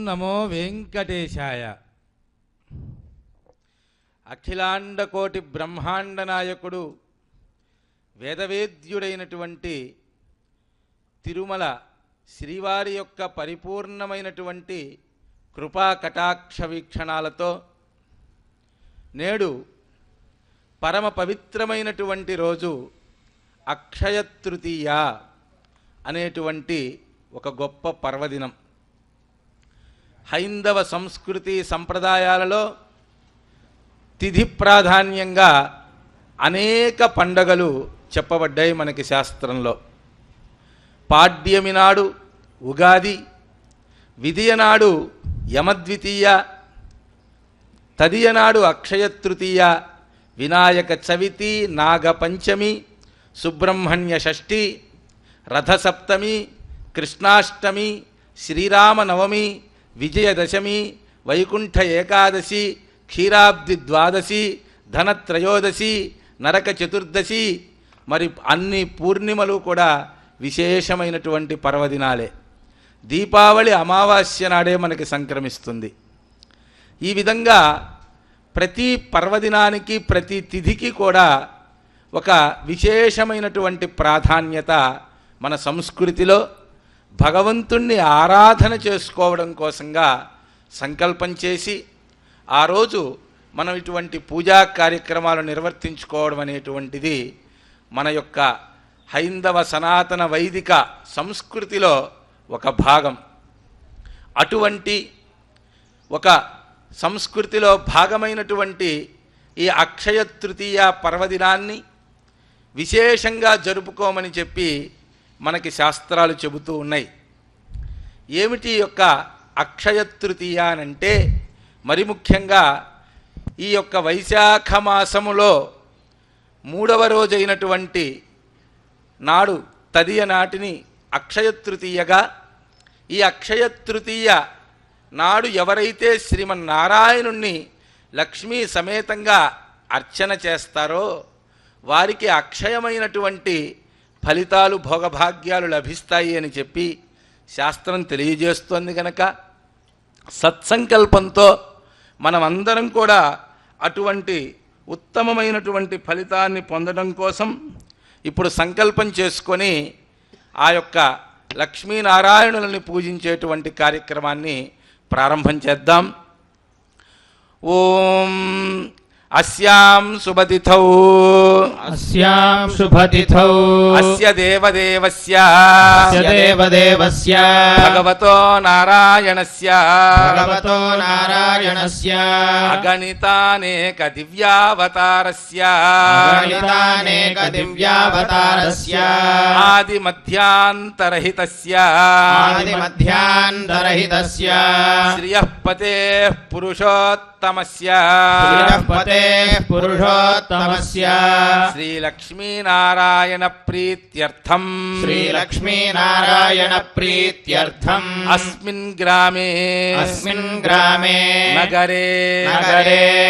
నమో వెంకటేశాయ. అఖిలాండకోటి బ్రహ్మాండ నాయకుడు వేదవేద్యుడైనటువంటి తిరుమల శ్రీవారి యొక్క పరిపూర్ణమైనటువంటి కృపా కటాక్ష వీక్షణాలతో నేడు పరమ పవిత్రమైనటువంటి రోజు అక్షయ తృతీయ అనేటువంటి ఒక గొప్ప పర్వదినం. హైందవ సంస్కృతి సంప్రదాయాలలో తిథి ప్రాధాన్యంగా అనేక పండగలు చెప్పబడ్డాయి మనకి శాస్త్రంలో. పాడ్యమి నాడు ఉగాది, విదియ నాడు యమద్వితీయ, తదియ నాడు అక్షయ తృతీయ, వినాయక చవితి, నాగపంచమి, సుబ్రహ్మణ్య షష్ఠి, రథసప్తమి, కృష్ణాష్టమి, శ్రీరామనవమి, విజయదశమి, వైకుంఠ ఏకాదశి, క్షీరాబ్ది ద్వాదశి, ధనత్రయోదశి, నరక చతుర్దశి, మరి అన్ని పూర్ణిమలు కూడా విశేషమైనటువంటి పర్వదినాలే. దీపావళి అమావాస్య నాడే మనకి సంక్రమిస్తుంది. ఈ విధంగా ప్రతి పర్వదినానికి ప్రతి తిథికి కూడా ఒక విశేషమైనటువంటి ప్రాధాన్యత మన సంస్కృతిలో భగవంతుణ్ణి ఆరాధన చేసుకోవడం కోసంగా సంకల్పం చేసి ఆ రోజు మనం ఇటువంటి పూజా కార్యక్రమాలు నిర్వర్తించుకోవడం అనేటువంటిది మన యొక్క హైందవ సనాతన వైదిక సంస్కృతిలో ఒక భాగం. అటువంటి ఒక సంస్కృతిలో భాగమైనటువంటి ఈ అక్షయ తృతీయ పర్వదినాన్ని విశేషంగా జరుపుకోమని చెప్పి మనకి శాస్త్రాలు చెబుతూ ఉన్నాయి. ఏమిటి యొక్క అక్షయ తృతీయ అనంటే, మరి ముఖ్యంగా ఈ యొక్క వైశాఖ మాసములో 3వ రోజైనటువంటి నాడు తదియ నాటిని అక్షయ తృతీయగా, ఈ అక్షయ తృతీయ నాడు ఎవరైతే శ్రీమన్నారాయణుణ్ణి లక్ష్మీ సమేతంగా అర్చన చేస్తారో వారికి అక్షయమైనటువంటి ఫలితాలు భోగభాగ్యాలు లభిస్తాయి అని చెప్పి శాస్త్రం తెలియజేస్తోంది. కనుక సత్సంకల్పంతో మనమందరం కూడా అటువంటి ఉత్తమమైనటువంటి ఫలితాన్ని పొందడం కోసం ఇప్పుడు సంకల్పం చేసుకొని ఆ యొక్క లక్ష్మీనారాయణులని పూజించేటువంటి కార్యక్రమాన్ని ప్రారంభం చేద్దాం. ఓం అస్యాం శుభతిథౌ అస్య దేవదేవస్య భగవతో నారాయణస్య అగణితానేక దివ్యావతారస్య ఆది మధ్యాంతరహితస్య శ్రియః పతేః పురుషోత్తమస్య శ్రీలక్ష్మీనారాయణ ప్రీత్యర్థం అస్మిన్ గ్రామే నగరే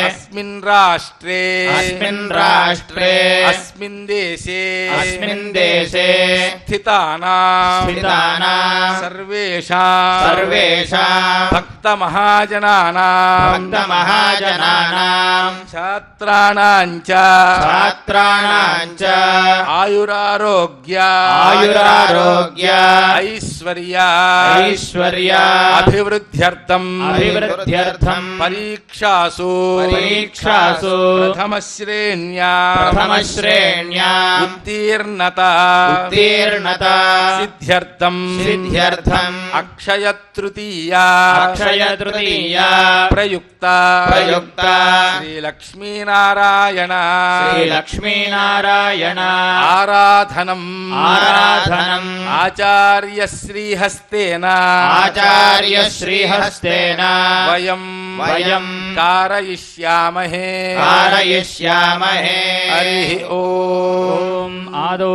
అస్మిన్ రాష్ట్రే అస్మిన్ దేశే స్థితానాం సర్వేషాం భక్తమహాజనానాం ఛాత్రాణాం చ ఆయురారోగ్య ఐశ్వర్య అభివృద్ధ్యర్థం పరీక్షాసు ప్రథమ శ్రేణ్యా ఉత్తీర్ణత సిద్ధ్యర్థం అక్షయ తృతీయ ప్రయుక్త శ్రీలక్ష్మీనారాయణ ఆరాధనం ఆచార్య శ్రీహస్తేన వయం కారయిష్యామహే హరి ఓం. ఆదౌ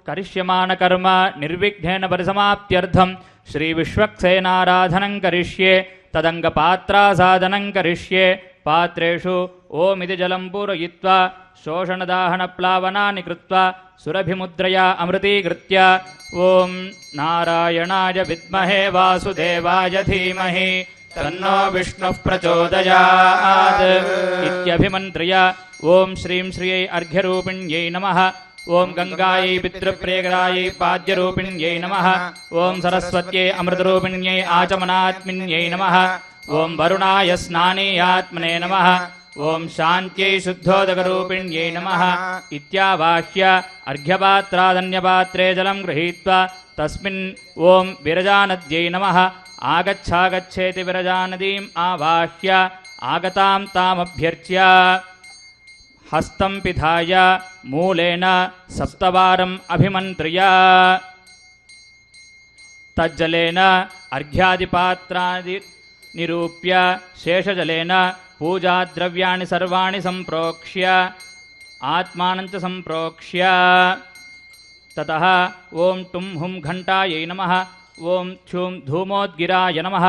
కరిష్యమాణ కర్మ నిర్విఘ్నేన పరిసమాప్త్యర్థం శ్రీ విశ్వక్సేనారాధనం కరిష్యే తదంగపాత్రాసాదనం కరిష్యే. పాత్రేషు ఓమిది జలం పూరయిత్వా శోషణదాహనప్లావనాని కృత్వా సురభిముద్రయా అమృతీకృత్య ఓం నారాయణాయ విద్మహే వాసుదేవాయ ధీమహి तन्नो विष्णुः प्रचोदयात् इत्यभिमन्त्र्य ॐ श्रीं श्रियै अर्घ्यरूपिण्यै नमः। ॐ गङ्गायै पितृप्रियकरायै पाद्यरूपिण्यै नमः। ॐ सरस्वत्यै अमृतरूपिण्यै आचमनात्मिन्यै नमः। ॐ वरुणाय स्नानेयात्मने नमः। ॐ शान्त्यै शुद्धोदकरूपिण्यै नमः इत्यावाह्य अर्घ्यपात्रादन्यपात्रे जलं गृहीत्वा तस्मिन् ॐ विरजानद्यै नमः। आगच्छागच्छेति विरजानदीम् आवाह्य आगतां तामभ्यर्च्य हस्तं पिधाय मूलेन सप्तवारम् अभिमन्त्र्य तज्जलेन अर्घ्यादिपात्रादि निरूप्य शेषजलेन पूजाद्रव्याणि सर्वाणि सम्प्रोक्ष्य आत्मानं च सम्प्रोक्ष्य ततः ॐ टुं हुं घण्टायै नमः। ॐ छुं धूमोद्गिराय नमः।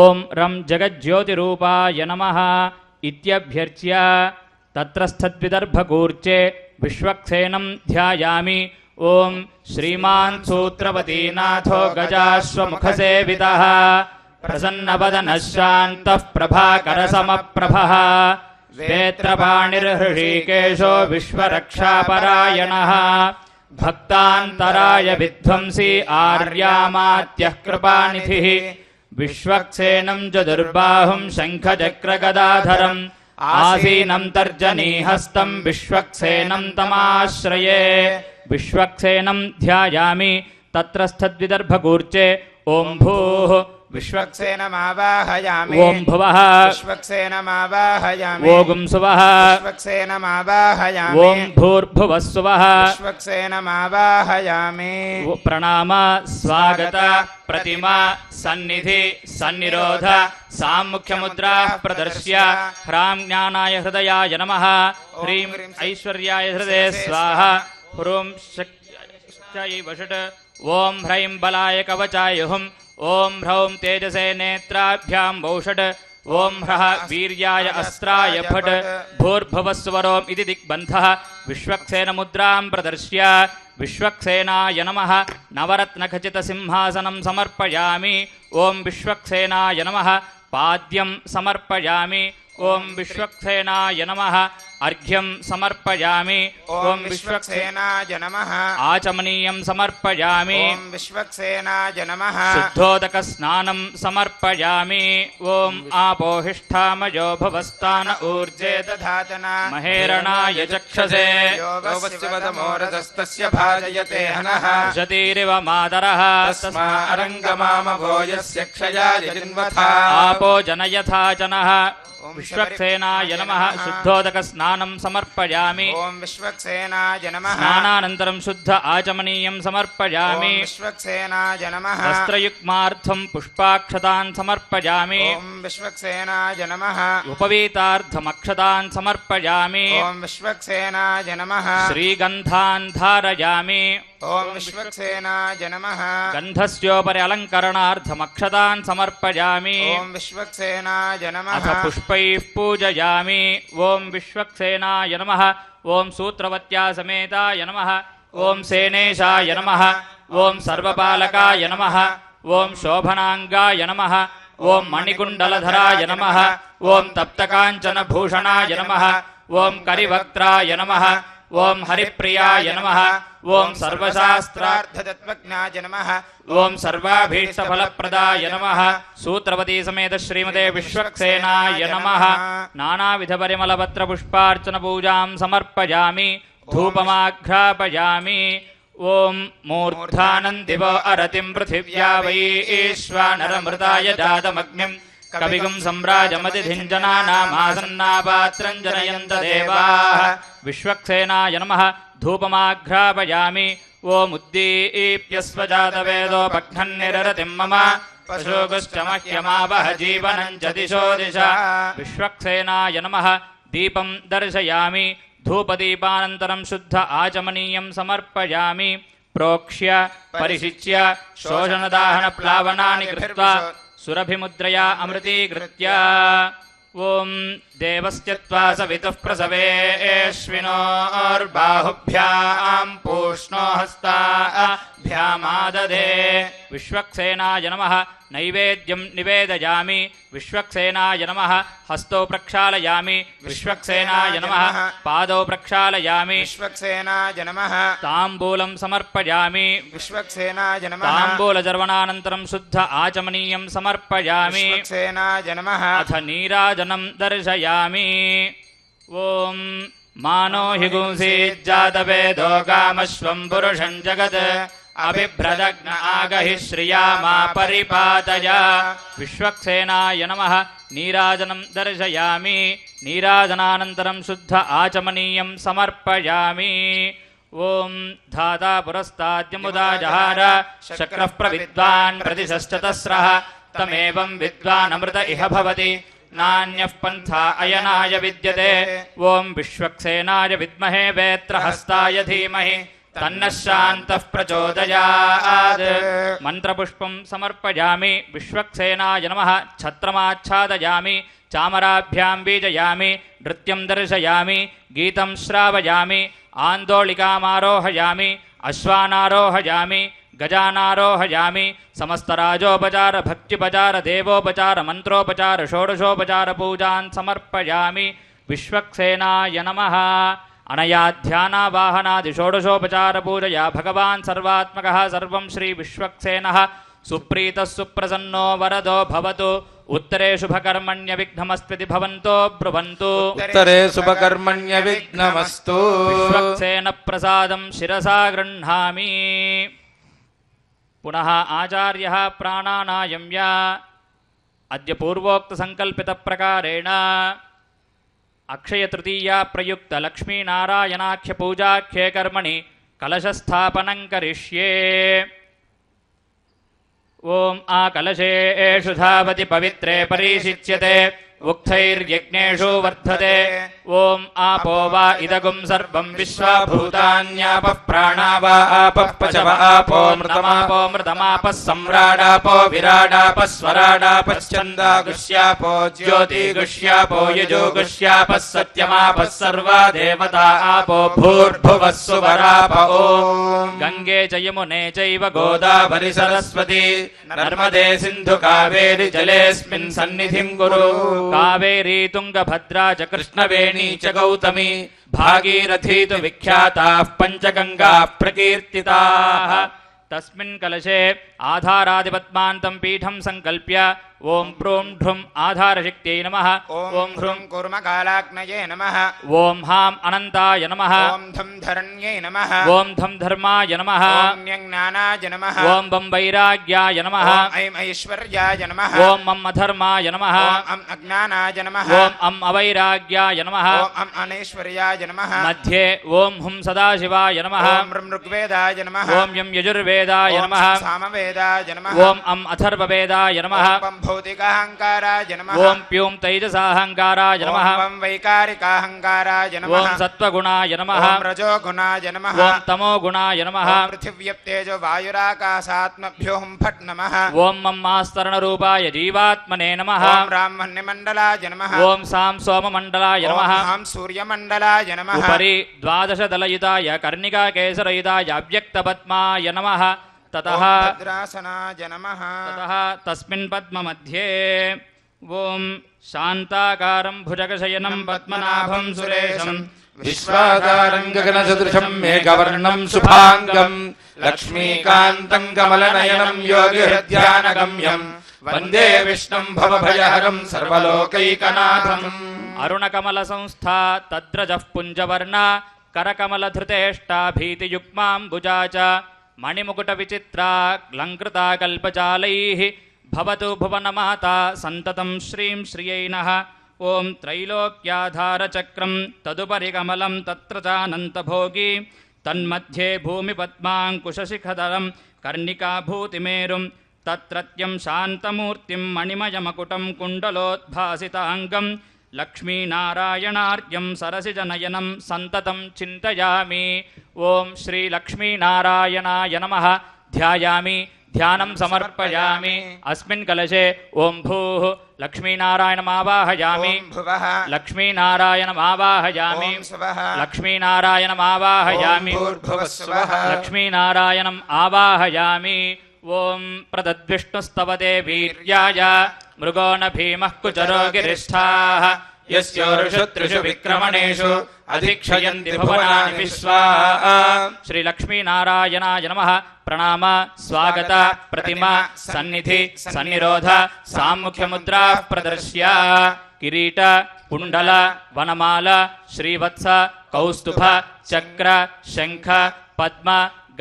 ॐ रं जगज्योतिरूपाय नमः इत्यभ्यर्च्य तत्रस्थद्विदर्भकूर्चे विश्वक्सेनं ध्यायामि। ॐ श्रीमान् सूत्रवतीनाथो गजाश्वमुखसेवितः प्रसन्नवदनः शान्तः प्रभाकरसमप्रभः वेत्रपाणिर्हृषीकेशो विश्वरक्षापरायणः भक्तान्तराय विध्वंसी आर्यामात्यः कृपानिधिः विश्वक्सेनं चतुर्बाहुं शङ्खचक्रगदाधरम् आसीनं तर्जनीहस्तं विश्वक्सेनं तमाश्रये। विश्वक्सेनं ध्यायामि तत्रस्थद्विदर्भकूर्चे ॐ भूः विश्वक्सेनमावाहयामि। ॐ भुवः विश्वक्सेनमावाहयामि। ॐ सुवः विश्वक्सेनमावाहयामि। ॐ भूर्भुवः सुवः विश्वक्सेनमावाहयामि। प्रणाम स्वागत प्रतिमा सन्निधि सन्निरोध सामुख्यमुद्रा प्रदर्श्य ह्रां ज्ञानाय हृदयाय नमः। ह्रीं ऐश्वर्याय हृदये स्वाहा। ह्रूं शक्त्यै वषट्। ॐ ह्रैं बलाय कवचाय हुम्। ॐ ह्रौं तेजसे नेत्राभ्यां वौषट्। ॐ ह्रः वीर्याय अस्त्राय फट्। भूर्भुवस्वरोम् इति दिग्बन्धः विश्वक्सेनमुद्रां प्रदर्श्य विश्वक्सेनाय नमः। नवरत्नखचितसिंहासनं समर्पयामि। ॐ विश्वक्सेनाय नमः। पाद्यं समर्पयामि। ॐ विश्वक्सेनाय नमः। अर्घ्यं समर्पयामि। ॐ विश्वक्सेनाय नमः। आचमनीयं समर्पयामि। ॐ विश्वक्सेनाय नमः। शुद्धोदकस्नानं समर्पयामि। ॐ आपोहिष्ठामयो भवस्तान ऊर्जे दधातना महेरणाय चक्षसे योगस्यवदमोरतस्तस्य भाजयते हनः जतीरिव मातरः तस्मा अरङ्गमामभो यस्य क्षयाय जिन्वथा आपो जनयथा जनः। विश्वक्सेनाय नमः। शुद्धोदकस्नानं समर्पयामि। ॐ विश्वक्सेनाय नमः। स्नानानन्तरं शुद्ध आचमनीयं समर्पयामि। ॐ विश्वक्सेनाय नमः। वस्त्रयुग्मार्थं पुष्पाक्षतान् समर्पयामि। ॐ विश्वक्सेनाय नमः। उपवीतार्थमक्षतान् समर्पयामि। ॐ विश्वक्सेनाय नमः। श्रीगन्धान् धारयामि। ॐ विश्वक्सेनाय नमः। गन्धस्योपरि अलङ्करणार्थमक्षतान् समर्पयामि। ॐ विश्वक्सेनाय नमः। अथ पुष्पैः पूजयामि। ॐ विश्वक्सेनाय नमः। ॐ सूत्रवत्या समेताय नमः। ॐ सेनेशाय नमः। ॐ सर्वपालकाय नमः। ॐ शोभनाङ्गाय नमः। ॐ मणिकुण्डलधराय नमः। ॐ तप्तकाञ्चनभूषणाय नमः। ॐ करिवक्त्राय नमः। ॐ हरिप्रियाय नमः। ॐ सर्वशास्त्रार्थतत्त्वज्ञाय नमः। ॐ सर्वाभीष्टफलप्रदाय नमः। सूत्रवती समेत श्रीमते विश्वक्सेनाय नमः। नानाविधपरिमलपत्रपुष्पार्चनपूजां समर्पयामि। धूपमाघ्रापयामि। ॐ मूर्धानन्दिवो अरतिं पृथिव्या वैश्वानरमृताय जातमग्निं कविगुं सम्राजमतिथिञ्जनानामासन्नापात्रं जनयन्त देवाः। विश्वक्सेनाय नमः। धूपमाघ्रापयामि। ॐ उद्दीप्यस्व जातवेदो पघ्नन्निररतिं मम पशुगुश्च मह्यमावह जीवनं च दिशो दिशा। विश्वक्सेनाय नमः। दीपं दर्शयामि। धूपदीपानन्तरं शुद्ध आचमनीयं समर्पयामि। प्रोक्ष्य परिशिच्य शोषणदाहनप्लावनानि कृत्वा सुरभिमुद्रया अमृतीकृत्य ॐ देवस्य त्वा सवितुः प्रसवेश्विनोर्बाहुभ्यां पूष्णो हस्ताभ्यां पादभ्यामादधे विश्वक्सेनाय नमः नैवेद्यं निवेदयामि विश्वक्सेनाय नमः हस्तौ प्रक्षालयामि विश्वक्सेनाय नमः पादौ प्रक्षालयामि विश्वक्सेनाय नमः ताम्बूलं समर्पयामि विश्वक्सेनाय नमः ताम्बूलजर्वणानन्तरं शुद्ध आचमनीयं समर्पयामि विश्वक्सेनाय नमः अथ नीराजनं दर्शयामि ॐ मानो हि गुंसीज्जातवेदो कामश्वं पुरुषं जगत् अभिभ्रदग्न आगहि श्रिया मा परिपातय विश्वक्सेनाय नमः नीराजनं दर्शयामि नीराजनानन्तरं शुद्ध आचमनीयं समर्पयामि ॐ धाता पुरस्ताद्यमुदा जहार शक्रः प्रविद्वान् प्रतिशश्चतस्रः तमेवं विद्वान् अमृत इह भवति नान्यः पन्था अयनाय विद्यते ॐ विश्वक्सेनाय विद्महे वेत्रहस्ताय धीमहि तन्नः शान्तः प्रचोदयात् मन्त्रपुष्पं समर्पयामि विश्वक्सेनाय नमः छत्रमाच्छादयामि चामराभ्यां बीजयामि नृत्यं दर्शयामि गीतं श्रावयामि आन्दोलिकामारोहयामि अश्वानारोहयामि गजानारोहयामि समस्तराजोपचार भक्त्युपचार देवोपचार मन्त्रोपचार षोडशोपचार पूजान् समर्पयामि विश्वक्सेनाय नमः अनया ध्यानावाहनादि षोडशोपचार पूजया भगवान् सर्वात्मकः सर्वं श्री विश्वक्सेनः सुप्रीतः सुप्रसन्नो वरदो भवतु उत्तरे शुभकर्मण्य विघ्नमस्त्विति भवन्तो ब्रुवन्तु उत्तरे शुभकर्मण्य विघ्नमस्तु विश्वक्सेन प्रसादं शिरसा गृह्णामि पुनः आचार्यः प्राणानायम्य अद्य पूर्वोक्तसङ्कल्पितप्रकारेण अक्षयतृतीया प्रयुक्त लक्ष्मीनारायणाख्यपूजाख्ये कर्मणि कलशस्थापनं करिष्ये ॐ आकलशेषु धावति पवित्रे परिशिच्यते उक्थैर्यज्ञेषु वर्धते ॐ आपो वा इदगुं सर्वं विश्वाभूतान्यापः प्राणा वा आपः पचव आपो मृतमापः सम्राडापो विराडापः स्वराडापश्चन्दागुष्यापो ज्योतिगुष्यापो यजोगुष्यापः सत्यमापः सर्वा देवता आपो भूर्भुवः सुवराप ॐ गङ्गे च यमुने चैव गोदावरि सरस्वती नर्मदे सिन्धु कावेरि जलेऽस्मिन् सन्निधिं कुरु कावेरी तुंगभद्रा च कृष्णवेणी च गौतमी भागीरथी तु विख्याताः पञ्चगङ्गाः प्रकीर्तिताः तस्मिन् कलशे आधारादिपद्मान्तं पीठं संकल्प्य ॐ प्रूं ढ्रुं आधारशक्त्यै नमः ॐ ह्रूं कूर्मकालाग्नये नमः ॐ हां अनन्ताय नमः ॐ धं धरण्यै नमः ॐ धं धर्माय नमः ॐ न्यज्ञानाय नमः ॐ वं वैराग्याय नमः ॐ ऐं ऐश्वर्याय नमः ॐ मम अधर्माय नमः ॐ अं अज्ञानाय नमः ॐ अम् अवैराग्याय नमः ॐ अम् अनैश्वर्याय नमः मध्ये ॐ हुं सदाशिवाय नमः ॐ ऋं ऋग्वेदाय नमः ॐ यं यजुर्वेदाय ॐ नमः सामवेदाय नमः ॐ अम् अथर्ववेदाय नमः ॐ भौतिकाहङ्काराय नमः ॐ प्यूं तैजसाहङ्काराय नमः ॐ वैकारिकाहङ्काराय नमः ॐ सत्त्वगुणाय नमः ॐ रजोगुणाय नमः ॐ तमोगुणाय नमः ॐ पृथिव्यप्तेजो वायुराकाशात्मभ्यो हुं फट् नमः ॐ मम आस्तरणरूपाय जीवात्मने नमः ॐ ब्राह्मण्यमण्डलाय नमः ॐ सां सोममण्डलाय नमः ॐ हां सूर्यमण्डलाय नमः उपरि द्वादशदलयुताय कर्णिकाकेसरयुताय अव्यक्तपद्माय नमः ततः भद्रासनाय नमः तस्मिन् पद्ममध्ये ॐ शान्ताकारं भुजगशयनं पद्मनाभं सुरेशं विश्वाकारं गगनसदृशं मेघवर्णं शुभांगं लक्ष्मीकान्तं कमलनयनं योगिहृद्यानगम्यं वन्दे विष्णुं भवभयहरं सर्वलोकैकनाथम् अरुणकमलसंस्था तद्रजः पुञ्जवर्णा करकमलधृतेष्टा भीतियुग्माम्बुजा च मणिमुकुटविचित्रा लङ्कृता कल्पजालैः भवतु भुवनमाता सन्ततं श्रीं श्रियै नः ॐ त्रैलोक्याधारचक्रं तदुपरि कमलं तत्र चानन्तभोगी तन्मध्ये भूमिपद्माङ्कुशशिखधरं कर्णिकाभूतिमेरुं तत्रत्यं शान्तमूर्तिं मणिमयमकुटं कुण्डलोद्भासिताङ्गं लक्ष्मीनारायणार्यं सरसिजनयनं सन्ततं चिन्तयामि ॐ श्रीलक्ष्मीनारायणाय नमः ध्यायामि ध्यानं समर्पयामि अस्मिन् कलशे ॐ भूः लक्ष्मीनारायणमावाहयामि ॐ भुवः लक्ष्मीनारायणमावाहयामि ॐ स्वः लक्ष्मीनारायणमावाहयामि ॐ भूर्भुवः स्वः लक्ष्मीनारायणम् आवाहयामि ॐ प्रदद्विष्णुस्तवते वीर्याय मृगो न भीमः कुचरो गिरिष्ठाः यस्योरुषु त्रिषु विक्रमणेषु अधिक्षयन्ति भुवनानि विश्वा श्रीलक्ष्मीनारायणाय नमः प्रणाम स्वागत प्रतिमा सन्निधि सन्निरोध सामुख्यमुद्राः प्रदर्श्य किरीट कुण्डल वनमाल श्रीवत्स कौस्तुभ चक्र शङ्ख पद्म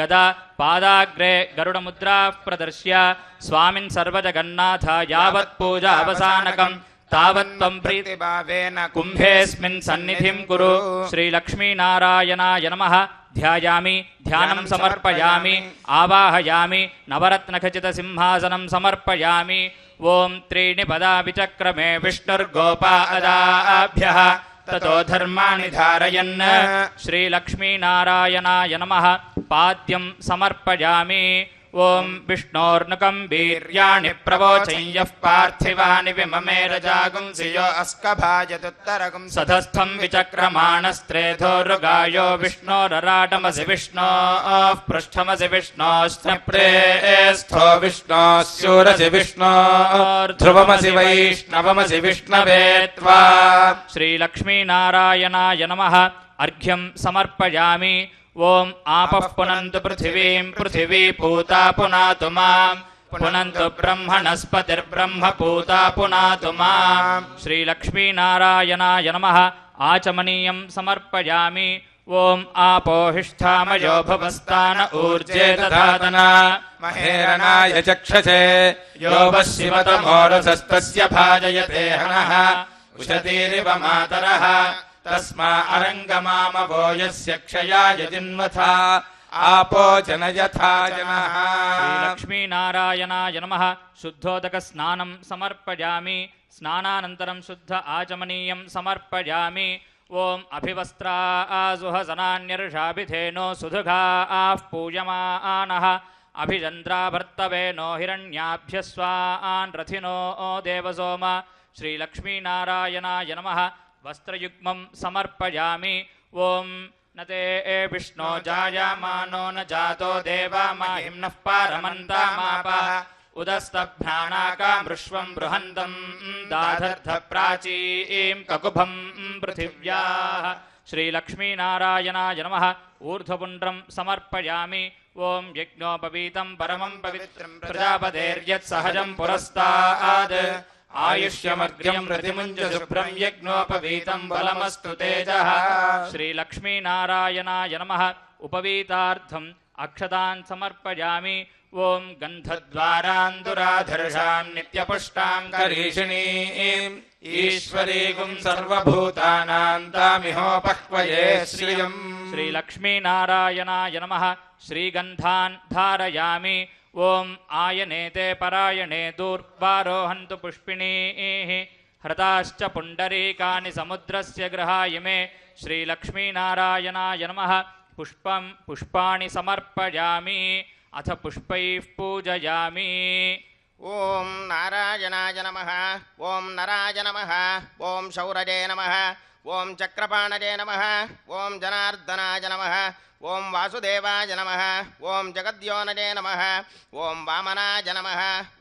गदा पादाग्रे गरुडमुद्राः प्रदर्श्य स्वामिन् सर्वजगन्नाथ यावत् पूजा अवसानकम् तावत्त्वं प्रीतिभावेन कुम्भेऽस्मिन् सन्निधिं कुरु श्रीलक्ष्मीनारायणाय नमः ध्यायामि ध्यानं समर्पयामि आवाहयामि नवरत्नखचितसिंहासनं समर्पयामि ॐ त्रीणि पदा विचक्रमे विष्णुर्गोपादाभ्यः ततो धर्माणि धारयन् श्रीलक्ष्मीनारायणाय नमः पाद्यं समर्पयामि ॐ विष्णोर्नुकं वीर्याणि प्रवोचं यः पार्थिवानि विममे रजागुंसि यो अस्कभाजतुत्तरगुं सधस्थं विचक्रमाणस्त्रेधोरुगायो विष्णोरराटमसि विष्णोः पृष्ठमसि विष्णोश्चप्रेस्थो विष्णोस्यूरसि विष्णोर्ध्रुवमसि वैष्णवमसि विष्णवे त्वा श्रीलक्ष्मीनारायणाय नमः अर्घ्यं समर्पयामि ॐ आपः पुनन्तु पृथिवीं पृथिवी पूता पुनातु मां पुनन्तु ब्रह्मणस्पतिर्ब्रह्म पूता पुनातु मां श्रीलक्ष्मीनारायणाय नमः आचमनीयं समर्पयामि ॐ आपोहिष्ठामयो भवस्तान ऊर्जे दधातना महेरणाय चक्षसे यो वः शिवतमोरसस्तस्य भाजयते हनः उशतीरिव मातरः तस्मा अरङ्गमामवो यस्य क्षयाय जिन्वथा आपो जनयथा जनः श्रीलक्ष्मीनारायणाय नमः शुद्धोदकस्नानं समर्पयामि स्नानानन्तरं शुद्ध आचमनीयं समर्पयामि ॐ अभिवस्त्रा आसुहसनान्यर्षाभिधेनो सुधुघाः पूयमानः अभिचन्द्राभर्तवेनो हिरण्याभ्यस्वान् रथिनो देवसोम श्रीलक्ष्मीनारायणाय नमः वस्त्रयुग्मं समर्पयामि ॐ न ते विष्णो जायमानो न जातो देवा माहिं नः पारमन्तामापः उदस्तभ्यानाकामृष्वं बृहन्तं दाधर्धप्राचीं ककुभं पृथिव्याः श्रीलक्ष्मीनारायणाय नमः ऊर्ध्वपुण्ड्रं समर्पयामि ॐ यज्ञोपवीतं परमं पवित्रं प्रजापतेर्यत्सहजं पुरस्ताद् आयुष्यमग्र्यं प्रतिमुञ्च शुभ्रं यज्ञोपवीतं बलमस्तु तेजः श्रीलक्ष्मीनारायणाय नमः उपवीतार्थम् अक्षतान् समर्पयामि ॐ गन्धद्वारान्दुराधर्षान् नित्यपुष्टां करीषिणीम् ईश्वरीगुं सर्वभूतानां तामिहोपह्वये श्रियम् श्रीलक्ष्मीनारायणाय नमः श्रीगन्धान् धारयामि ॐ आयनेते परायणे दूर्वारोहन्तु पुष्पिणीः हृताश्च पुण्डरीकानि समुद्रस्य गृहाय मे श्रीलक्ष्मीनारायणाय नमः पुष्पाणि समर्पयामि अथ पुष्पैः पूजयामि ओम नारायणाय नमः ओम नराय नमः ओम शौरजे नमः ओम चक्रपाणजे नमः ओम जनार्दनाय नमः ओम वासुदेवाय नमः ओम जगद्योनजे नमः ओम वामनाय नमः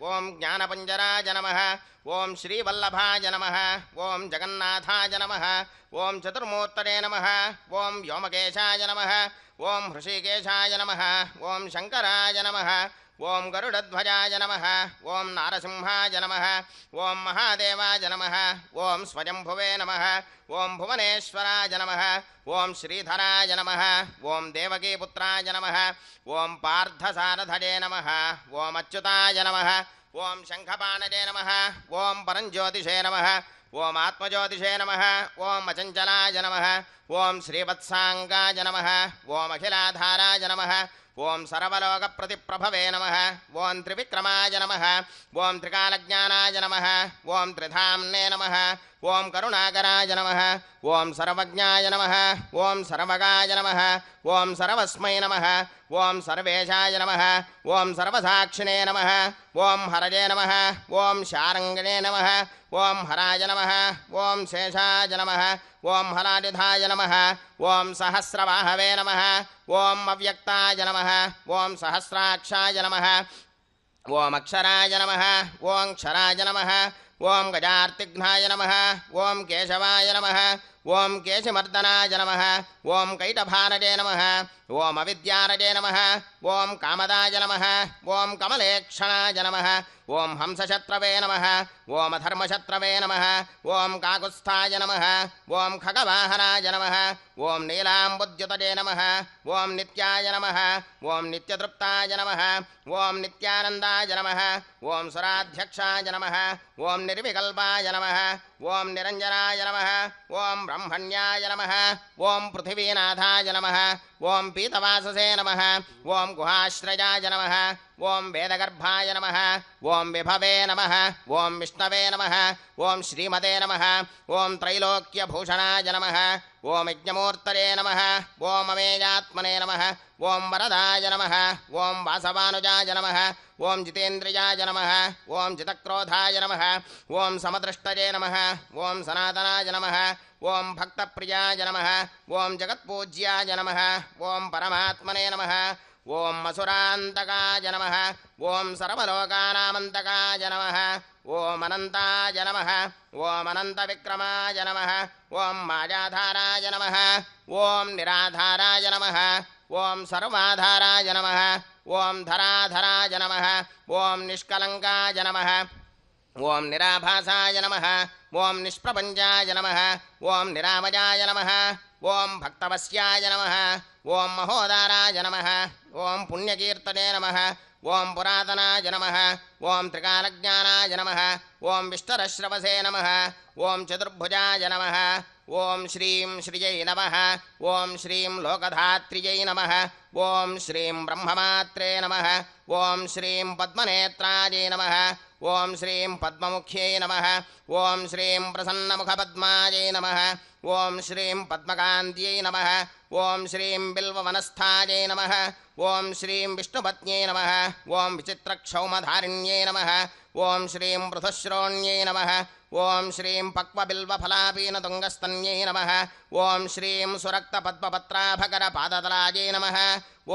ओम ज्ञानपञ्जराय नमः ओम श्रीवल्लभाय नमः ओम जगन्नाथाय नमः ओम चतुर्मूर्तये नमः ओम व्योमकेशाय नमः ओम हृषिकेशाय नमः ओम शंकराय नमः ओम गरुडध्वजाय नमः ओम नारसिंहाय नमः ओम महादेवाय नमः ओम स्वयंभुवे नमः ओम भुवनेश्वराय नमः ओम श्रीधराय नमः ओम देवकीपुत्राय नमः ओम पार्थसारथये नमः ओम अच्युताय नमः ओम शंखपाणजे नमः ओम परञ्ज्योतिषे नमः ओम आत्मज्योतिषे नमः ओम अचञ्चलाय नमः ओम श्रीवत्साङ्गाय नमः ओम अखिलाधाराय नमः ఓం సర్వలోకప్రతిప్రభవే నమః ఓం త్రివిక్రమాయ నమః ఓం త్రికాలజ్ఞానాయ నమః ఓం త్రిధామ్నే నమః ఓం కరుణాకరాయ నమః ఓం సర్వజ్ఞాయ నమః ఓం సర్వగాయ నమః ఓం సర్వస్మై నమః ఓం సర్వేశాయ నమః ఓం సర్వసాక్షిణే నమః ఓం హరజే నమః ఓం శారంగణే నమః ఓం హరాయ నమః ఓం శేషాయ నమః ఓం హలాయుధాయ నమః ఓం సహస్రవాహవే నమః ఓం అవ్యక్తాయ నమః ఓం సహస్రాక్షాయ నమః ఓం అక్షరాయ నమః ఓం క్షరాయ నమః ఓం గజార్తిఘ్నాయ నమః ఓం కేశవాయ నమః ఓం కేశమర్దనాయ నమః ఓం కైటభారజే నమః ఓం అవిద్యారజే నమః ఓం కామదాయ నమః ఓం కమలేక్షణాయ నమః ఓం హంసశత్రవే నమః ఓం అధర్మశత్రవే నమః ఓం కాకుస్థాయ నమః ఓం ఖగవాహనాయ నమః ఓం నీలాంబుద్యుతజే నమః ఓం నిత్యాయ నమః ఓం నిత్యతృప్తాయ నమః ఓం నిత్యానందాయ నమః ఓం సురాధ్యక్షాయ నమః ఓం నిర్వికల్పాయ నమః ఓం నిరంజనాయ నమః ఓం బ్రహ్మణ్యాయ నమః ఓం పృథివీనాథాయ నమః ఓం పీతవాససే నమః ఓం గుహాశ్రయాయ నమః ఓం వేదగర్భాయ నమః ఓం విభవే నమః ఓం విష్ణవే నమః ఓం శ్రీమతే నమః ఓం త్రైలోక్యభూషణాయ నమః ఓం యజ్ఞమూర్తయే నమః ఓం అమేయాత్మనే నమః ఓం వరదాయ నమః ఓం వాసవానుజాయ నమః ఓం జితేంద్రియాయ నమః ఓం జితక్రోధాయ నమః ఓం సమదృష్టయే నమః ఓం సనాతనాయ నమః ఓం భక్తప్రియాయ నమః ఓం జగత్పూజ్యాయ నమః ఓం పరమాత్మనే నమః ఓం అసురాంతకాయ నమః ఓం సర్వలోకానామంతకాయ నమః ఓం అనంతాయ నమః ఓం అనంత విక్రమాయ నమః ఓం మాయాధారాయ నమః ఓం నిరాధారాయ నమః ఓం సర్వాధారాయ నమః ఓం ధరాధరాయ నమః ఓం నిష్కలంకాయ నమః ఓం నిరాభాసాయ నమః ఓం నిష్ప్రపంచాయ నమః ఓం నిరామయాయ నమః ఓం భక్తవశ్యాయ నమః ఓం మహోదారాయ నమః ఓం పుణ్యకీర్తనే నమః ఓం పురాతనాయ నమః ఓం త్రికాలజ్ఞానాయ నమః ఓం విష్ణురశ్రవసే నమః ఓం చతుర్భుజాయ నమః ఓం శ్రీం శ్రియై నమః ఓం శ్రీం లోకధాత్ర్యై నమః ఓం శ్రీం బ్రహ్మమాత్రే నమః ఓం శ్రీం పద్మనేత్రాయై నమః ఓం శ్రీం పద్మముఖ్యై నమః ఓం శ్రీం ప్రసన్నముఖపద్మాయై నమః ఓం శ్రీం పద్మకాంత్యై నమః ఓం శ్రీం బిల్వవనస్థాయై నమః ఓం శ్రీం విష్ణుపత్న్యై నమః ఓం విచిత్రక్షౌమధారిణ్యై నమః ఓం శ్రీం పృథుశ్రోణ్యై నమః ఓం శ్రీం పక్వబిల్వఫలాపీనతుంగస్తన్యై నమః ఓం శ్రీం సురక్తపద్మపత్రాభకరపాదతలాయై నమః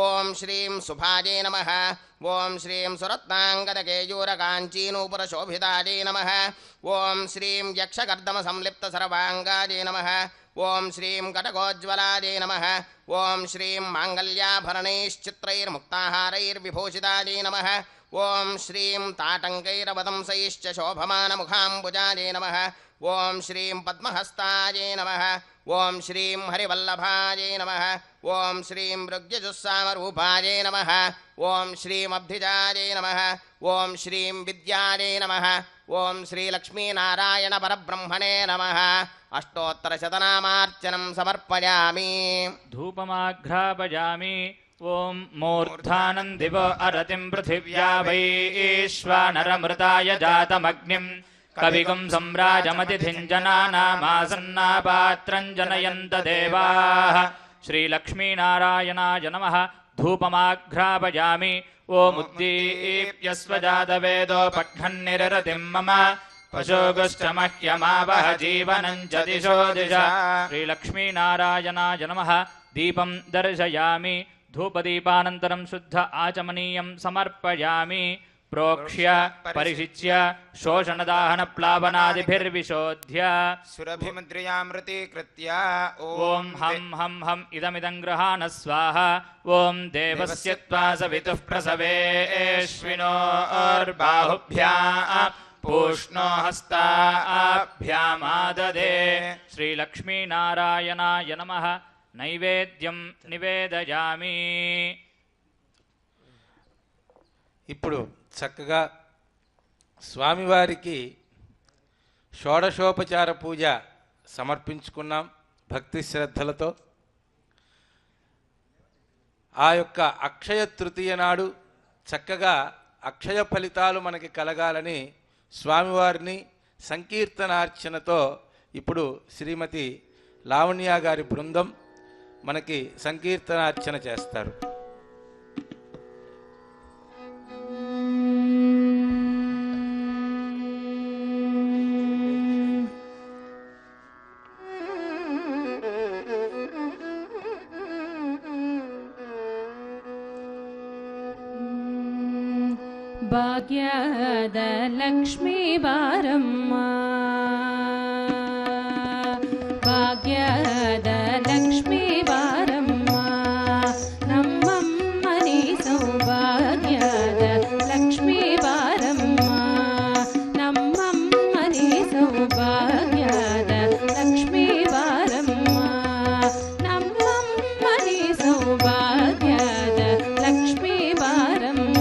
ఓం శ్రీం సుభాజై నమః ఓం శ్రీం సురత్నాంగదకేయూరకాంచీనూపురశోభితాయై నమః ఓం శ్రీం యక్షకర్దమసంలిప్తసర్వాంగాయై నమః ఓం శ్రీం కటకోజ్వలాయై నమః ఓం శ్రీం మాంగళ్యాభరణైశ్చిత్రైర్ముక్తాహారైర్విభూషితాయై నమః ఓం శ్రీం తాటంకైరవదంసైశ్చ శోభమానముఖాంబుజాయై నమః ఓం శ్రీం పద్మహస్తాయై నమః ఓం శ్రీం హరివల్లభాయై నమః ఓం శ్రీం మృగ్యజుస్సామరూపాయై నమః ఓం శ్రీం అబ్ధిజాయై నమః ఓం శ్రీం విద్యాయై నమః ఓం శ్రీలక్ష్మీనారాయణ పరబ్రహ్మణే నమః అష్టోత్తరశతనామార్చనం సమర్పయామి. ధూపమాఘ్రాపయామి. ఓం మూర్ధానందివ అరతిం పృథివ్యా వైశ్వానరమృతాయ జాతమగ్నిం కవిగుం సంరాజమతిథింజనానామాసన్నాపాత్రం జనయంత దేవాః. శ్రీలక్ష్మీనారాయణాయ నమః. ధూపమాఘ్రాపయామి. ఓముద్దీప్య స్వజాతవేదోపఘ్నన్నిరరతిం మమ పశోగుశ్చ మహ్యమావహ జీవనం చ దిశో దిశ. శ్రీలక్ష్మీనారాయణాయ నమః. దీపం దర్శయామి. ధూపదీపానంతరం శుద్ధ ఆచమనీయం సమర్పయామి. ప్రోక్ష్య పరిశిచ్య శోషణదాహన ప్లావనాదిభిర్విశోధ్య సురభిముద్రయామృతీకృత్య ఓం హం హం హం ఇదమిదం గృహాణ స్వాహ. ఓం దేవస్య త్వా సవితుః ప్రసవేష్వినోర్బాహుభ్యాం పూష్ణో హస్తాభ్యామాదదే. శ్రీలక్ష్మీనారాయణాయ నమః. నైవేద్యం నివేదయామి. ఇప్పుడు చక్కగా స్వామివారికి షోడశోపచార పూజ సమర్పించుకున్నాం భక్తి శ్రద్ధలతో. ఆ యొక్క అక్షయ తృతీయ నాడు చక్కగా అక్షయ ఫలితాలు మనకి కలగాలని స్వామివారిని సంకీర్తనార్చనతో ఇప్పుడు శ్రీమతి లావణ్య గారి బృందం మనకి సంకీర్తనార్చన చేస్తారు. ಭಾಗ್ಯದ ಲಕ್ಷ್ಮೀ ಬಾರಮ್ಮ, ಭಾಗ್ಯದ ಲಕ್ಷ್ಮೀ ಬಾರಮ್ಮ, ನಮ್ಮಮ್ಮನಿ ಸೌಭಾಗ್ಯದ ಲಕ್ಷ್ಮೀ ಬಾರಮ್ಮ, ನಮ್ಮಮ್ಮನಿ ಸೌಭಾಗ್ಯದ ಲಕ್ಷ್ಮೀ ಬಾರಮ್ಮ, ನಮ್ಮಮ್ಮನಿ ಸೌಭಾಗ್ಯದ ಲಕ್ಷ್ಮೀ ಬಾರಮ್ಮ.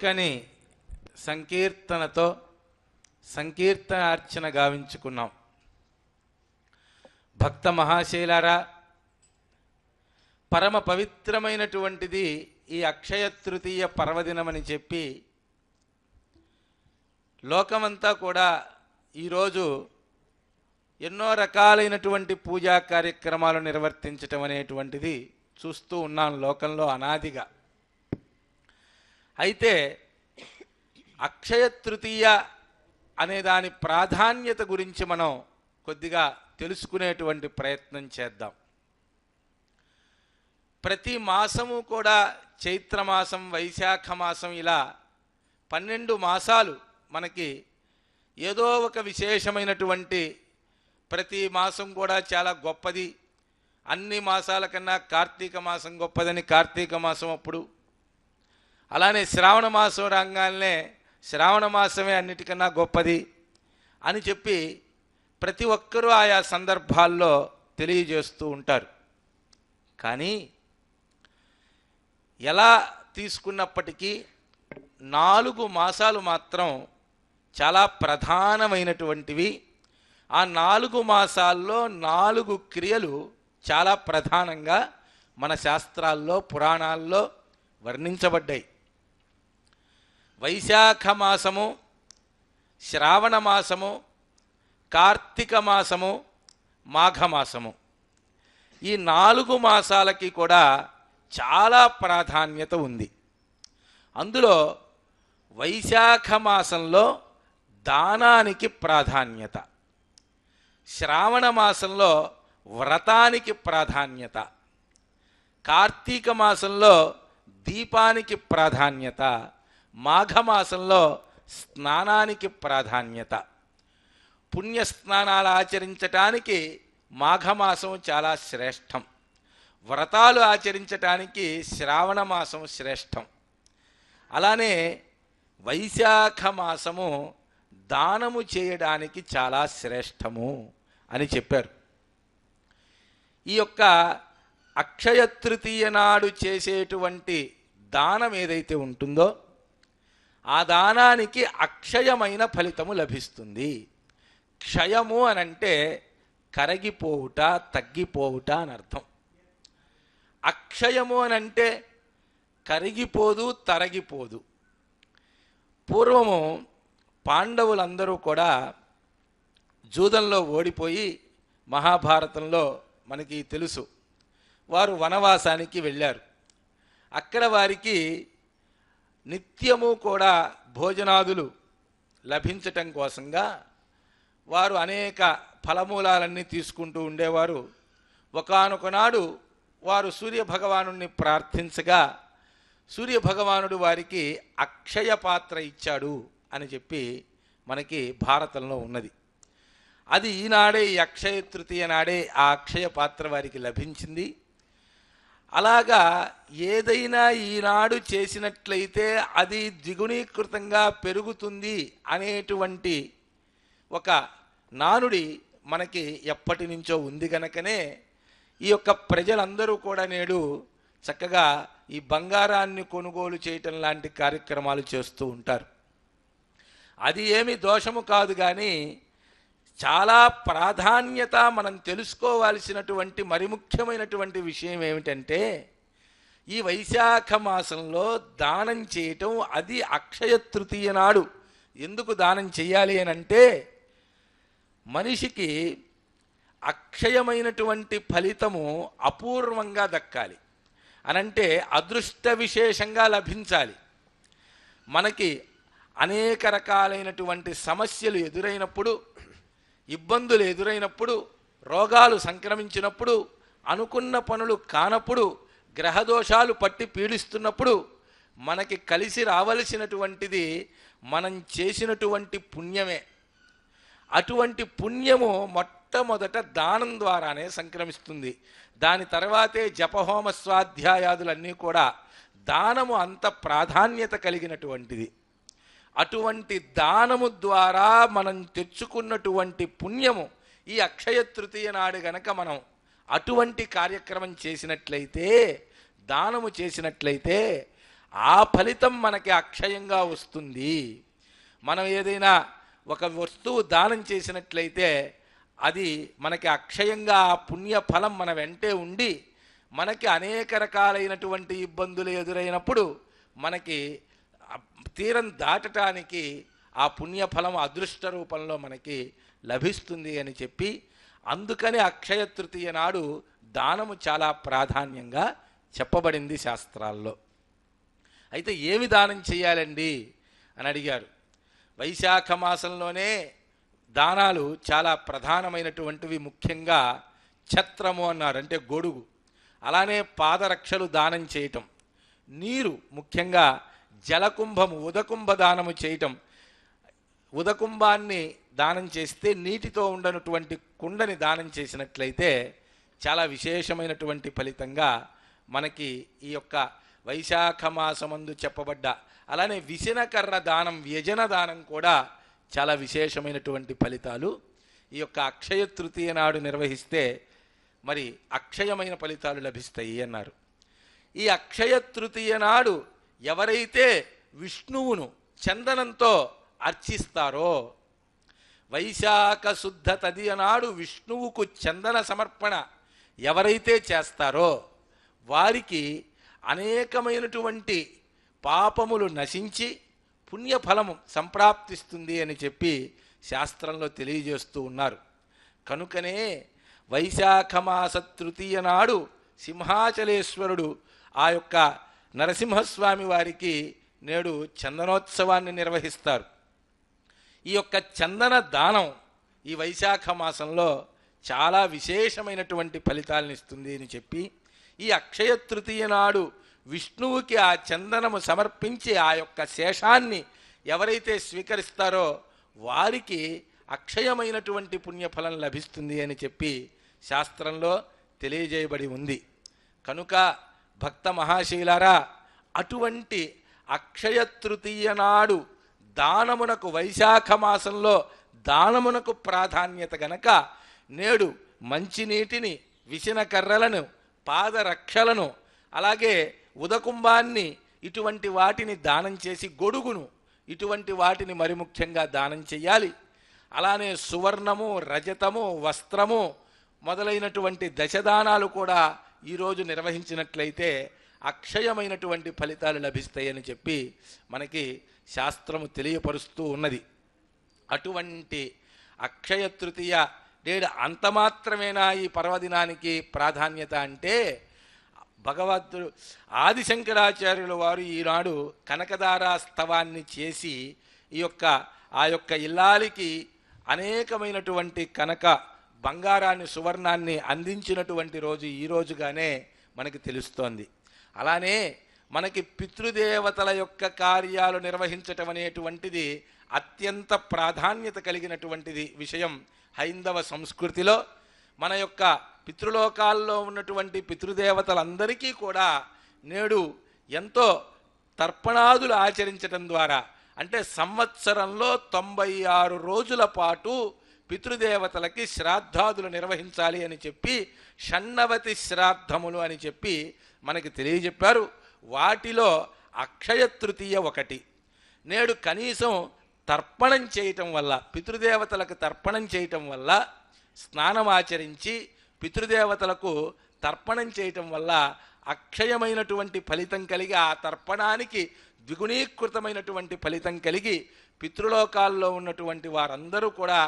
చక్కని సంకీర్తనతో సంకీర్తనార్చన గావించుకున్నాం. భక్త మహాశైలారా, పరమ పవిత్రమైనటువంటిది ఈ అక్షయ తృతీయ పర్వదినమని చెప్పి లోకమంతా కూడా ఈరోజు ఎన్నో రకాలైనటువంటి పూజా కార్యక్రమాలు నిర్వర్తించటం అనేటువంటిది చూస్తూ ఉన్నాం లోకంలో అనాదిగా. అయితే అక్షయ తృతీయ అనే దాని ప్రాధాన్యత గురించి మనం కొద్దిగా తెలుసుకునేటువంటి ప్రయత్నం చేద్దాం. ప్రతి మాసము కూడా చైత్రమాసం, వైశాఖ మాసం, ఇలా 12 మాసాలు మనకి ఏదో ఒక విశేషమైనటువంటి, ప్రతి మాసం కూడా చాలా గొప్పది, అన్ని మాసాల కన్నా కార్తీక మాసం గొప్పదని కార్తీక మాసం అప్పుడు, అలానే శ్రావణ మాసం రాగానే శ్రావణ మాసమే అన్నిటికన్నా గొప్పది అని చెప్పి ప్రతి ఒక్కరూ ఆయా సందర్భాల్లో తెలియజేస్తూ ఉంటారు. కానీ ఎలా తీసుకున్నప్పటికీ 4 మాసాలు మాత్రం చాలా ప్రధానమైనటువంటివి. ఆ 4 మాసాల్లో 4 క్రియలు చాలా ప్రధానంగా మన శాస్త్రాల్లో, పురాణాల్లో వర్ణించబడ్డాయి. వైశాఖ మాసము, శ్రావణ మాసము, కార్తీక మాసము, మాఘమాసము, ఈ 4 మాసాలకి కూడా చాలా ప్రాధాన్యత ఉంది. అందులో వైశాఖ మాసంలో దానానికి ప్రాధాన్యత, శ్రావణ మాసంలో వ్రతానికి ప్రాధాన్యత, కార్తీక మాసంలో దీపానికి ప్రాధాన్యత, మాఘమాసంలో స్నానానికి ప్రాధాన్యత. పుణ్యస్నానాలు ఆచరించటానికి మాఘమాసం చాలా శ్రేష్టం, వ్రతాలు ఆచరించటానికి శ్రావణ మాసం శ్రేష్టం. అలానే వైశాఖ మాసము దానము చేయడానికి చాలా శ్రేష్టము అని చెప్పారు. ఈ యొక్క అక్షయ తృతీయ నాడు చేసేటువంటి దానం ఏదైతే ఉంటుందో ఆ దానానికి అక్షయమైన ఫలితము లభిస్తుంది. క్షయము అనంటే కరగిపోవుట, తగ్గిపోవుట అని అర్థం. అక్షయము అనంటే కరిగిపోదు, తరగిపోదు. పూర్వము పాండవులందరూ కూడా జూదంలో ఓడిపోయి, మహాభారతంలో మనకి తెలుసు, వారు వనవాసానికి వెళ్ళారు. అక్కడ వారికి నిత్యము కూడా భోజనాదులు లభించటం కోసంగా వారు అనేక ఫలమూలాలన్నీ తీసుకుంటూ ఉండేవారు. ఒకానొక నాడు వారు సూర్యభగవానుడిని ప్రార్థించగా సూర్యభగవానుడు వారికి అక్షయ పాత్ర ఇచ్చాడు అని చెప్పి మనకి భారతంలో ఉన్నది. అది ఈనాడే, ఈ అక్షయ తృతీయ నాడే ఆ అక్షయ పాత్ర వారికి లభించింది. అలాగా ఏదైనా ఈనాడు చేసినట్లయితే అది ద్విగుణీకృతంగా పెరుగుతుంది అనేటువంటి ఒక నానుడి మనకి ఎప్పటి నుంచో ఉంది కనుకనే ఈ యొక్క ప్రజలందరూ కూడా నేడు చక్కగా ఈ బంగారాన్ని కొనుగోలు చేయటం లాంటి కార్యక్రమాలు చేస్తూ ఉంటారు. అది ఏమి దోషము కాదు, కానీ చాలా ప్రాధాన్యత మనం తెలుసుకోవాల్సినటువంటి మరి ముఖ్యమైనటువంటి విషయం ఏమిటంటే, ఈ వైశాఖ మాసంలో దానం చేయటం, అది అక్షయ తృతీయ నాడు ఎందుకు దానం చేయాలి అని అంటే, మనిషికి అక్షయమైనటువంటి ఫలితము అపూర్వంగా దక్కాలి అనంటే అదృష్ట విశేషంగా లభించాలి. మనకి అనేక రకాలైనటువంటి సమస్యలు ఎదురైనప్పుడు, ఇబ్బందులు ఎదురైనప్పుడు, రోగాలు సంక్రమించినప్పుడు, అనుకున్న పనులు కానప్పుడు, గ్రహదోషాలు పట్టి పీడిస్తున్నప్పుడు మనకి కలిసి రావలసినటువంటిది మనం చేసినటువంటి పుణ్యమే. అటువంటి పుణ్యము మొట్టమొదట దానం ద్వారానే సంక్రమిస్తుంది. దాని తర్వాతే జపహోమ స్వాధ్యాయాదులన్నీ కూడా. దానము అంత ప్రాధాన్యత కలిగినటువంటిది. అటువంటి దానము ద్వారా మనం తెచ్చుకున్నటువంటి పుణ్యము ఈ అక్షయ తృతీయ నాడు గనక మనం అటువంటి కార్యక్రమం చేసినట్లయితే, దానము చేసినట్లయితే, ఆ ఫలితం మనకి అక్షయంగా వస్తుంది. మనం ఏదైనా ఒక వస్తువు దానం చేసినట్లయితే అది మనకి అక్షయంగా ఆ పుణ్య ఫలం మన వెంటే ఉండి మనకి అనేక రకాలైనటువంటి ఇబ్బందులు ఎదురైనప్పుడు మనకి తీరం దాటడానికి ఆ పుణ్యఫలం అదృష్ట రూపంలో మనకి లభిస్తుంది అని చెప్పి, అందుకని అక్షయ తృతీయ నాడు దానము చాలా ప్రాధాన్యంగా చెప్పబడింది శాస్త్రాల్లో. అయితే ఏమి దానం చేయాలండి అని అడిగారు. వైశాఖ మాసంలోనే దానాలు చాలా ప్రధానమైనటువంటివి. ముఖ్యంగా ఛత్రము అన్నారు, అంటే గొడుగు. అలానే పాదరక్షలు దానం చేయటం, నీరు ముఖ్యంగా జలకుంభము ఉదకుంభ దానము చేయటం. ఉదకుంభాన్ని దానం చేస్తే నీటితో ఉండనటువంటి కుండని దానం చేసినట్లయితే చాలా విశేషమైనటువంటి ఫలితంగా మనకి ఈ యొక్క వైశాఖ మాసమందు చెప్పబడ్డ, అలానే విసనకర్ర దానం, వ్యజన దానం కూడా చాలా విశేషమైనటువంటి ఫలితాలు ఈ యొక్క అక్షయ తృతీయ నాడు నిర్వహిస్తే మరి అక్షయమైన ఫలితాలు లభిస్తాయి అన్నారు. ఈ అక్షయ తృతీయ నాడు ఎవరైతే విష్ణువును చందనంతో అర్చిస్తారో, వైశాఖ శుద్ధ తదియ నాడు విష్ణువుకు చందన సమర్పణ ఎవరైతే చేస్తారో వారికి అనేకమైనటువంటి పాపములు నశించి పుణ్యఫలము సంప్రాప్తిస్తుంది అని చెప్పి శాస్త్రంలో తెలియజేస్తూ ఉన్నారు. కనుకనే వైశాఖ మాస తృతీయ నాడు సింహాచలేశ్వరుడు ఆ యొక్క నరసింహస్వామి వారికి నేడు చందనోత్సవాన్ని నిర్వహిస్తారు. ఈ యొక్క చందన దానం ఈ వైశాఖ మాసంలో చాలా విశేషమైనటువంటి ఫలితాలను ఇస్తుంది అని చెప్పి, ఈ అక్షయ తృతీయ నాడు విష్ణువుకి ఆ చందనము సమర్పించి ఆ యొక్క శేషాన్ని ఎవరైతే స్వీకరిస్తారో వారికి అక్షయమైనటువంటి పుణ్యఫలం లభిస్తుంది అని చెప్పి శాస్త్రంలో తెలియజేయబడి ఉంది. కనుక భక్త మహాశీలారా, అటువంటి అక్షయ తృతీయ నాడు దానమునకు, వైశాఖ మాసంలో దానమునకు ప్రాధాన్యత గనక నేడు మంచినీటిని, విసిన కర్రలను, పాదరక్షలను, అలాగే ఉదకుంభాన్ని, ఇటువంటి వాటిని దానం చేసి, గొడుగును, ఇటువంటి వాటిని మరి ముఖ్యంగా దానం చేయాలి. అలానే సువర్ణము, రజతము, వస్త్రము మొదలైనటువంటి దశదానాలు కూడా ఈరోజు నిర్వహించినట్లయితే అక్షయమైనటువంటి ఫలితాలు లభిస్తాయని చెప్పి మనకి శాస్త్రము తెలియపరుస్తూ ఉన్నది. అటువంటి అక్షయ తృతీయ నేడు అంత మాత్రమేనా ఈ పర్వదినానికి ప్రాధాన్యత అంటే, భగవద్గురు ఆదిశంకరాచార్యుల వారు ఈనాడు కనకదారాస్తవాన్ని చేసి ఆ యొక్క ఇల్లాలికి అనేకమైనటువంటి కనక బంగారాన్ని, సువర్ణాన్ని అందించినటువంటి రోజు ఈ రోజుగానే మనకి తెలుస్తోంది. అలానే మనకి పితృదేవతల యొక్క కార్యాలు నిర్వహించటం అనేటువంటిది అత్యంత ప్రాధాన్యత కలిగినటువంటిది విషయం హైందవ సంస్కృతిలో. మన యొక్క పితృలోకాల్లో ఉన్నటువంటి పితృదేవతలందరికీ కూడా నేడు ఎంతో తర్పణాదులు ఆచరించటం ద్వారా, అంటే సంవత్సరంలో 96 రోజుల పాటు పితృదేవతలకి శ్రాద్ధాదులు నిర్వహించాలి అని చెప్పి షణ్ణవతి శ్రాద్ధములు అని చెప్పి మనకి తెలియజెప్పారు. వాటిలో అక్షయ తృతీయ ఒకటి. నేడు కనీసం తర్పణం చేయటం వల్ల, పితృదేవతలకు తర్పణం చేయటం వల్ల, స్నానం ఆచరించి పితృదేవతలకు తర్పణం చేయటం వల్ల అక్షయమైనటువంటి ఫలితం కలిగి, ఆ తర్పణానికి ద్విగుణీకృతమైనటువంటి ఫలితం కలిగి పితృలోకాల్లో ఉన్నటువంటి వారందరూ కూడా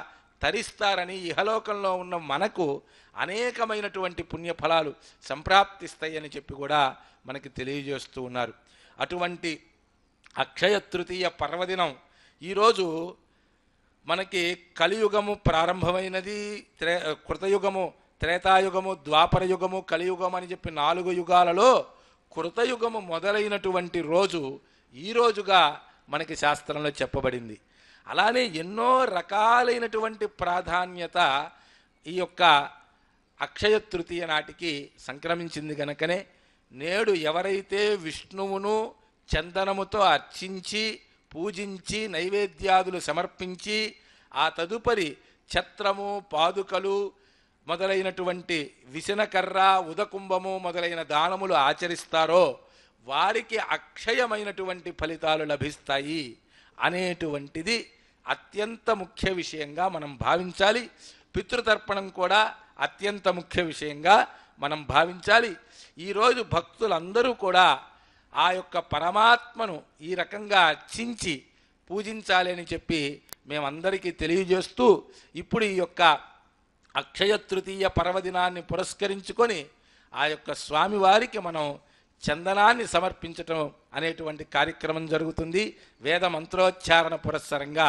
తరిస్తారని, ఇహలోకంలో ఉన్న మనకు అనేకమైనటువంటి పుణ్యఫలాలు సంప్రాప్తిస్తాయని చెప్పి కూడా మనకి తెలియజేస్తూ ఉన్నారు. అటువంటి అక్షయ తృతీయ పర్వదినం ఈరోజు మనకి కలియుగము ప్రారంభమైనది. కృతయుగము, త్రేతాయుగము, ద్వాపరయుగము, కలియుగం అని చెప్పి 4 యుగాలలో కృతయుగము మొదలైనటువంటి రోజు ఈ రోజుగా మనకి శాస్త్రంలో చెప్పబడింది. అలానే ఎన్నో రకాలైనటువంటి ప్రాధాన్యత ఈ యొక్క అక్షయ తృతీయ నాటికి సంక్రమించింది గనకనే నేడు ఎవరైతే విష్ణువును చందనముతో అర్చించి, పూజించి, నైవేద్యాదులు సమర్పించి, ఆ తదుపరి ఛత్రము, పాదుకలు మొదలైనటువంటి విసనకర్ర, ఉదకుంభము మొదలైన దానములు ఆచరిస్తారో వారికి అక్షయమైనటువంటి ఫలితాలు లభిస్తాయి అనేటువంటిది అత్యంత ముఖ్య విషయంగా మనం భావించాలి. పితృతర్పణం కూడా అత్యంత ముఖ్య విషయంగా మనం భావించాలి. ఈరోజు భక్తులందరూ కూడా ఆ యొక్క పరమాత్మను ఈ రకంగా అర్చించి పూజించాలి అని చెప్పి మేమందరికీ తెలియజేస్తూ, ఇప్పుడు ఈ యొక్క అక్షయ తృతీయ పర్వదినాన్ని పురస్కరించుకొని ఆ యొక్క స్వామివారికి మనం చందనాన్ని సమర్పించటం అనేటువంటి కార్యక్రమం జరుగుతుంది. వేద మంత్రోచ్చారణ పురస్సరంగా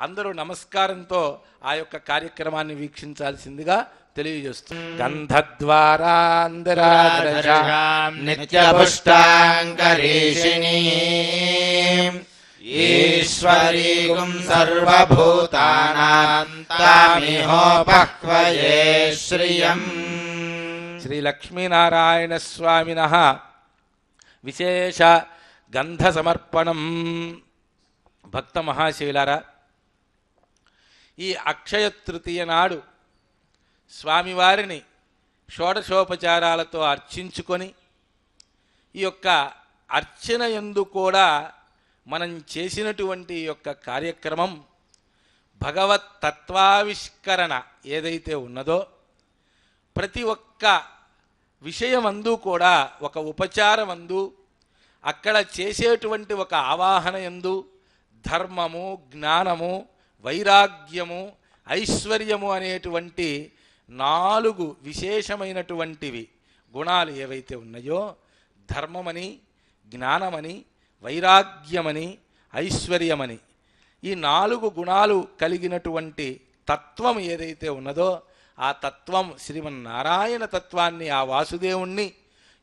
అందరూ నమస్కారంతో ఆ యొక్క కార్యక్రమాన్ని వీక్షించాల్సిందిగా తెలియజేస్తుంది. గంధద్వారాంధరాదశాం నిత్యపుష్టాంగరీషిణీ ఈశ్వరీగుం సర్వభూతానాం తామిహోపహ్వయే శ్రియం. శ్రీ లక్ష్మీనారాయణ స్వామినః విశేష గంధ సమర్పణం. భక్త మహాశైలారా, ఈ అక్షయ తృతీయ నాడు స్వామివారిని షోడశోపచారాలతో అర్చించుకొని, ఈ యొక్క అర్చన యందు కూడా మనం చేసినటువంటి ఈ యొక్క కార్యక్రమం భగవత్ తత్వావిష్కరణ ఏదైతే ఉన్నదో ప్రతి ఒక్క విషయమందు కూడా ఒక ఉపచారమందు, అక్కడ చేసేటువంటి ఒక ఆవాహన యందు ధర్మము, జ్ఞానము, వైరాగ్యము, ఐశ్వర్యము అనేటువంటి 4 విశేషమైనటువంటివి గుణాలు ఏవైతే ఉన్నాయో, ధర్మమని, జ్ఞానమని, వైరాగ్యమని, ఐశ్వర్యమని, ఈ 4 గుణాలు కలిగినటువంటి తత్వం ఏదైతే ఉన్నదో ఆ తత్వం శ్రీమన్నారాయణ తత్వాన్ని, ఆ వాసుదేవుణ్ణి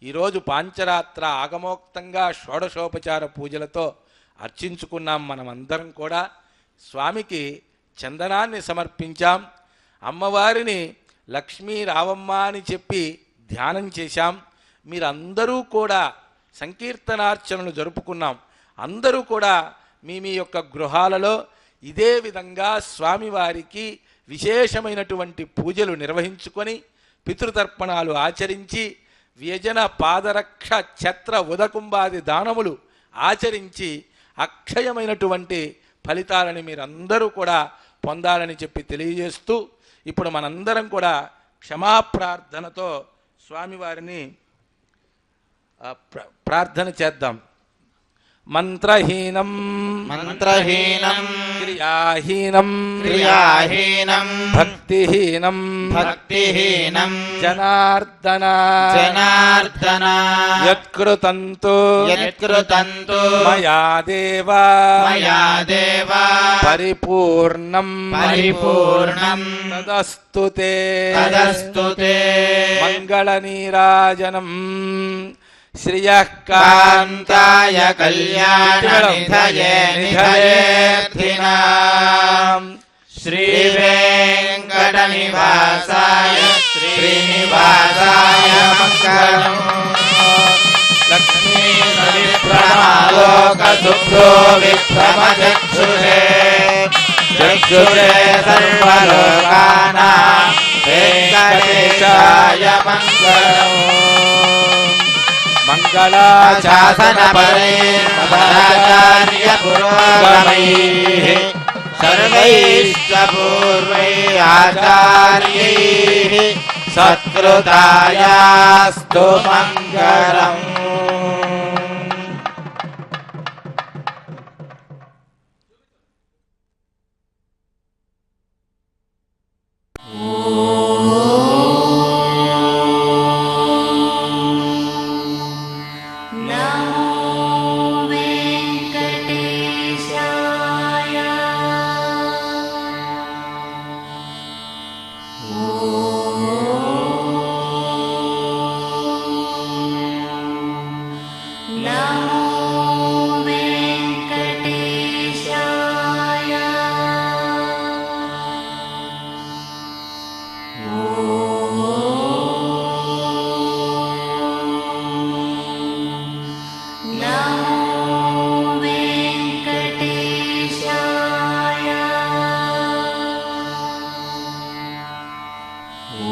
ఈరోజు పాంచరాత్ర ఆగమోక్తంగా షోడశోపచార పూజలతో అర్చించుకున్నాం. మనమందరం కూడా స్వామికి చందనాన్ని సమర్పించాం. అమ్మవారిని లక్ష్మీ రావమ్మ అని చెప్పి ధ్యానం చేశాం. మీరందరూ కూడా సంకీర్తనార్చనలు జరుపుకున్నాం. అందరూ కూడా మీ యొక్క గృహాలలో ఇదే విధంగా స్వామివారికి విశేషమైనటువంటి పూజలు నిర్వహించుకొని, పితృతర్పణాలు ఆచరించి, వ్యజన పాదరక్ష ఛత్ర ఉదకుంబాది దానములు ఆచరించి అక్షయమైనటువంటి ఫలితాలని మీరందరూ కూడా పొందాలని చెప్పి తెలియజేస్తూ, ఇప్పుడు మనందరం కూడా క్షమాప్రార్థనతో స్వామివారిని ప్రార్థన చేద్దాం. మంత్రహీనం మంత్రహీనం క్రియాహీనం క్రియాహీనం భక్తిహీనం భక్తిహీనం జనార్దన జనార్దన యత్కృతంతు యత్కృతంతు మయా దేవ మయా దేవ పరిపూర్ణం పరిపూర్ణం తదస్తు తే తదస్తు తే మంగళనీరాజనం శ్రియః కాంతాయ కళ్యాణనిధయే నిధయేర్థినాం శ్రీవేంకటనివాసాయ శ్రీనివాసాయ మంగళం. లక్ష్మీ విప్రమాలోకశుభ్రో విప్రమచక్షుషే చక్షుషే సర్వలోకానాం వెంకటేశాయ మంగళం. మంగళాశాసన పరే మదాచార్య పురోగమైః సర్వైశ్చ పూర్వైః ఆచార్యైః సత్కృతాయాస్తు మంగళం. ఓ